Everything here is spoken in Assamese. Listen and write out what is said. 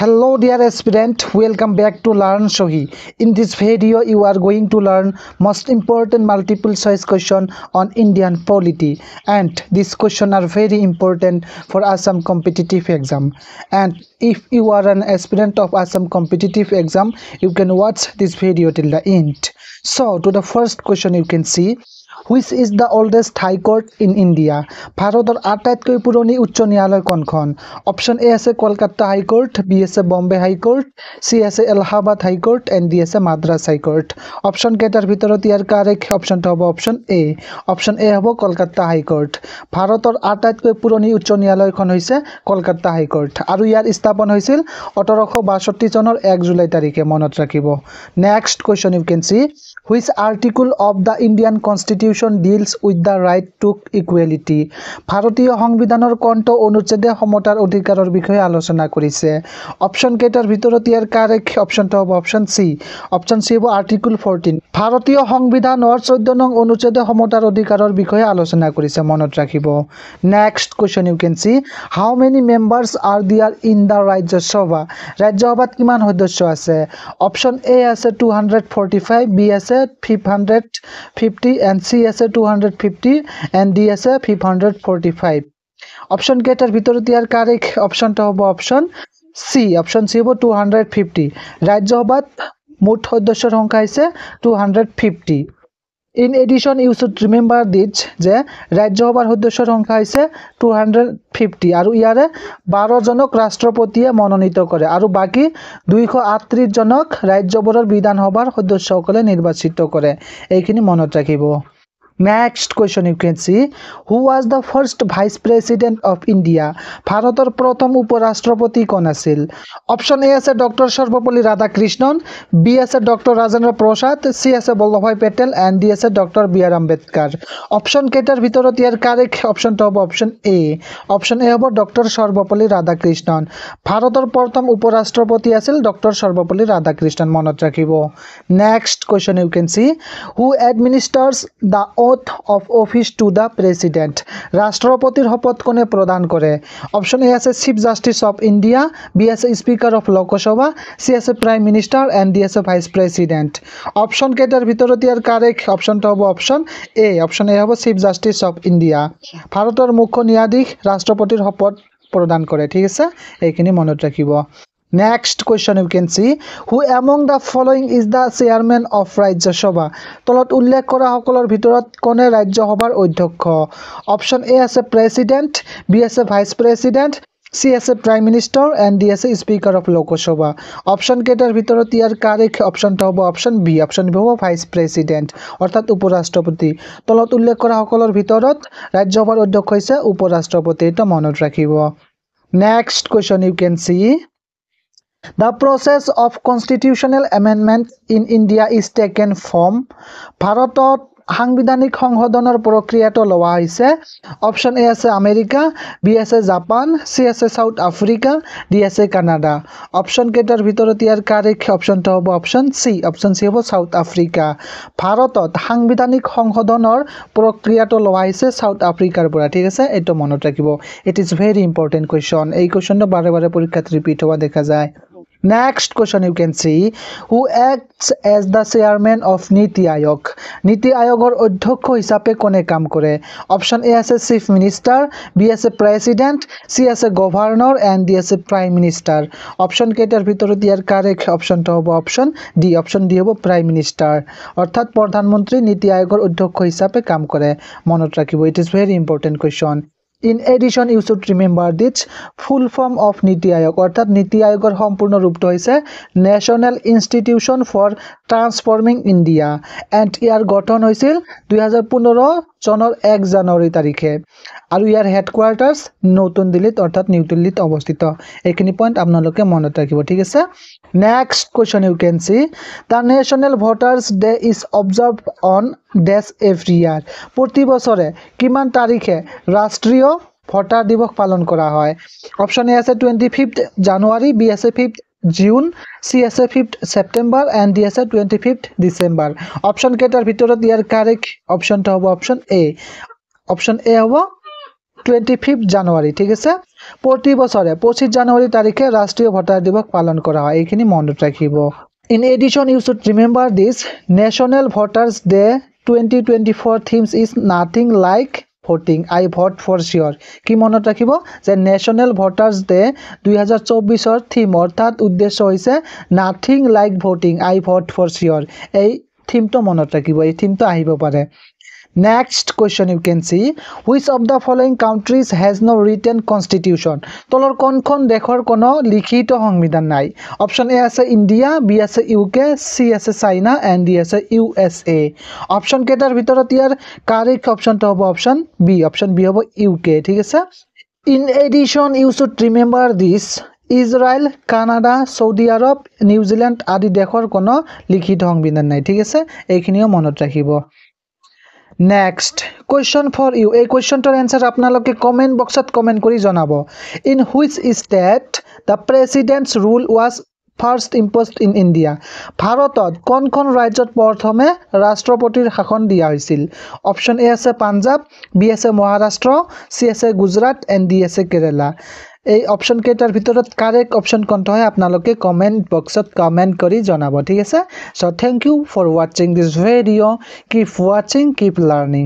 Hello dear aspirant, welcome back to Learn Shohi. In this video you are going to learn most important multiple choice question on Indian polity, and these questions are very important for Assam competitive exam. And if you are an aspirant of Assam competitive exam, you can watch this video till the end. So to the first question you can see, which is the oldest high court in India? ভাৰতৰ আটাইতকৈ পুৰণি উচ্চ ন্যায়ালয় কোনখন? অপশন এ আছে কলকাতা হাই কোর্ট, বি আছে বম্বে হাই কোর্ট, সি আছে এলাহাবাদ হাই কোর্ট, এন্ড ডি আছে মাদ্রাজ হাই কোর্ট। অপশন কেইটাৰ ভিতৰত ইয়াৰ কাৰেক্ট অপশনটো হ'ব অপশন এ। অপশন এ হ'ব কলকাতা হাই কোর্ট। ভাৰতৰ আটাইতকৈ পুৰণি উচ্চ ন্যায়ালয়খন হৈছে কলকাতা হাই কোৰ্ট, আৰু ইয়াৰ স্থাপন হৈছিল 1862 চনৰ 1 জুলাই তাৰিখে, মনত ৰাখিব। Next question you can see, which article of the Indian Constitution deals with the right to equality? ভাৰতীয় সংবিধানৰ কোনটো অনুচ্ছেদে সমতাৰ অধিকাৰৰ বিষয়ে আলোচনা কৰিছে? অপশন কেইটাৰ ভিতৰত ইয়াৰ কাৰেক্ট অপশনটো হ'ব অপশন সি। অপশন সি হ'ব আৰ্টিকল 14। ভাৰতীয় সংবিধানৰ 14 নং অনুচ্ছেদে সমতাৰ অধিকাৰৰ বিষয়ে আলোচনা কৰিছে, মনত ৰাখিব। Next question you can see, how many members are there in the Rajya Sabha? ৰাজ্যসভাত কিমান সদস্য আছে? অপশন এ আছে 245, বি আছে 550, and C আছে 250, and D আছে 545। অপশন কেইটাৰ ভিতৰত ইয়াৰ কাৰেক্ট অপশনটো হ'ব অপশন সি। অপশন সি হ'ব 250। ৰাজ্যসভাত মুঠ সদস্যৰ সংখ্যা হৈছে 250। In addition you should remember this যে ৰাজ্যসভাৰ সদস্যৰ সংখ্যা হৈছে 250, আৰু ইয়াৰে 12 জনক ৰাষ্ট্ৰপতিয়ে মনোনীত কৰে, আৰু বাকী 238 জনক ৰাজ্যবোৰৰ বিধানসভাৰ সদস্যসকলে নিৰ্বাচিত কৰে। এইখিনি মনত ৰাখিব। Next question you can see, who was the first vice president of India? ভাৰতৰ প্ৰথম উপ ৰাষ্ট্ৰপতি কোন আছিল? অপশন এ আছে ডক্টৰ সৰ্বপল্লী ৰাধাকৃষ্ণন, বি আছে ডক্টৰ ৰাজেন্দ্ৰ প্ৰসাদ, চি আছে বল্লভভাই পেটেল, এণ্ড ডি আছে doctor B R Ambedkar. Option কেইটাৰ ভিতৰত ইয়াৰ কাৰেক্ট অপশনটো হ'ব অপশন এ। অপশন এ হ'ব ডক্টৰ সৰ্বপল্লী ৰাধাকৃষ্ণন। ভাৰতৰ প্ৰথম উপ ৰাষ্ট্ৰপতি আছিল ডক্টৰ সৰ্বপল্লী ৰাধাকৃষ্ণন, মনত ৰাখিব। Next question you can see, who administers the oath of office to the president? ৰাষ্ট্ৰপতিৰ শপত কোনে প্ৰদান কৰে? অপশন এ আছে chief justice of India, B আছে স্পিকাৰ অফ লোকসভা, চি আছে প্ৰাইম মিনিষ্টাৰ, এণ্ড ডি আছে ভাইচ প্ৰেচিডেণ্ট। অপশন কেইটাৰ ভিতৰত ইয়াৰ কাৰেক্ট অপশনটো হ'ব অপশন এ। অপশন এ হ'ব চিফ জাষ্টিচ অফ ইণ্ডিয়া। ভাৰতৰ মুখ্য ন্যায়াধীশ ৰাষ্ট্ৰপতিৰ শপত প্ৰদান কৰে, ঠিক আছে? এইখিনি মনত ৰাখিব। Next question you can see, who among the following is the chairman of Rajya Sabha? তলত উল্লেখ কৰা সকলৰ ভিতৰত কোনে ৰাজ্যসভাৰ অধ্যক্ষ? অপশন এ আছে প্ৰেচিডেণ্ট, বি আছে ভাইচ প্ৰেচিডেণ্ট, চি আছে প্ৰাইম মিনিষ্টাৰ, এণ্ড ডি আছে স্পিকাৰ অফ লোকসভা। অপশন কেইটাৰ ভিতৰত ইয়াৰ কাৰেক্ট অপশনটো হ'ব অপশন বি। অপশন বি হ'ব ভাইচ প্ৰেচিডেণ্ট, অৰ্থাৎ উপ ৰাষ্ট্ৰপতি। তলত উল্লেখ কৰা সকলৰ ভিতৰত ৰাজ্যসভাৰ অধ্যক্ষ হৈছে উপ ৰাষ্ট্ৰপতি, এইটো মনত ৰাখিব। Next question you can see, the process of constitutional amendment in India is taken from? ভাৰতত সাংবিধানিক সংশোধনৰ প্ৰক্ৰিয়াটো লোৱা হৈছে। অপশন এ আছে আমেৰিকা, বি আছে জাপান, চি আছে চাউথ আফ্ৰিকা, ডি আছে কানাডা। অপশন কেইটাৰ ভিতৰত ইয়াৰ কাৰেক্ট অপশনটো হ'ব অপশন চি। অপশন চি হ'ব চাউথ আফ্ৰিকা। ভাৰতত সাংবিধানিক সংশোধনৰ প্ৰক্ৰিয়াটো লোৱা হৈছে চাউথ আফ্ৰিকাৰ পৰা, ঠিক আছে? এইটো মনত ৰাখিব। It is very important question. এই কুৱেশ্যনটো বাৰে বাৰে পৰীক্ষাত ৰিপিট হোৱা দেখা যায়। Next question you can see, who acts as the chairman of নীতি আয়োগ? নীতি আয়োগৰ অধ্যক্ষ হিচাপে কোনে কাম কৰে? অপশন এ আছে চিফ মিনিষ্টাৰ, বি আছে প্ৰেচিডেণ্ট, চি আছে গভৰ্ণৰ, এণ্ড ডি আছে প্ৰাইম মিনিষ্টাৰ। অপশন কেইটাৰ ভিতৰত ইয়াৰ কাৰেক্ট অপশনটো হ'ব অপশন ডি। অপশন ডি হ'ব প্ৰাইম মিনিষ্টাৰ, অৰ্থাৎ প্ৰধানমন্ত্ৰী নীতি আয়োগৰ অধ্যক্ষ হিচাপে কাম কৰে, মনত ৰাখিব। It is very important question. In addition you should remember this full form of NITI Aayog, অৰ্থাৎ নীতি আয়োগৰ সম্পূৰ্ণ ৰূপটো হৈছে national institution for transforming India, and ইয়াৰ গঠন হৈছিল 2015 চনৰ 1 জানুৱাৰী তাৰিখে, আৰু ইয়াৰ হেডকোৱাৰ্টাৰ্ছ নতুন দিল্লীত, অৰ্থাৎ নিউ দিল্লীত অৱস্থিত। এইখিনি পইণ্ট আপোনালোকে মনত ৰাখিব, ঠিক আছে? Next question you can see, the national voters day is observed on days every year? প্ৰতি বছৰে কিমান তাৰিখে ৰাষ্ট্ৰীয় ভোটাৰ দিৱস পালন কৰা হয়? অপশন এ আছে 25 জানুৱাৰী, বি আছে 5 জুন, চি আছে 5 ছেপ্টেম্বৰ, এণ্ড ডি আছে 25 ডিচেম্বৰ। অপশন কেইটাৰ ভিতৰত ইয়াৰ কাৰেক্ট অপশনটো হ'ব অপশন এ। অপশন এ হ'ব 25 জানুৱাৰী, ঠিক আছে? প্রতি বছরে 25 জানুয়ারি তারিখে রাষ্ট্রীয় ভোটার দিবস পালন করা হয় এইখিনি মনত রাখিব In addition, you should remember this National Voters Day 2024 themes is nothing like voting. I vote for sure. কি মনত রাখিব যে ন্যাশনাল ভোটার্স ডে 2024 থিম অর্থাৎ উদ্দেশ্য হৈছে nothing like voting I vote for sure এই থিমটো মনত রাখিব এই থিমটো আহিব পাৰে Next question you can see which of the following countries has no written constitution তলৰ কোনখন দেশৰ কোনো লিখিত সংবিধান নাই অপশন এ আছে ইন্ডিয়া বি আছে ইউকে সি আছে চাইনা এন্ড ডি আছে ইউএসএ অপশন কেটাৰ ভিতৰত ইয়াৰ কারেক্ট অপশনটো হ'ব অপশন বি হ'ব ইউকে ঠিক আছে In addition you should remember this Israel Canada Saudi Arab New Zealand আদি দেশৰ কোনো লিখিত সংবিধান নাই ঠিক আছে এইখিনিও মনত ৰাখিব Next question for you. A question to answer apnaloke comment box at comment kori janabo. In which state the president's rule was first imposed in India? Bharatot kon rajyot porthome rashtropatir শাসন দিয়া হৈছিল? Option A ase Punjab, B ase Maharashtra, C ase Gujarat and D ase Kerala. এই অপশন কেটার ভিতৰত কাৰেক্ট অপশন কোনটো হয় আপোনালোকে কমেন্ট বক্সত কমেন্ট কৰি জনাব ঠিক আছে so thank you for watching this video keep watching keep learning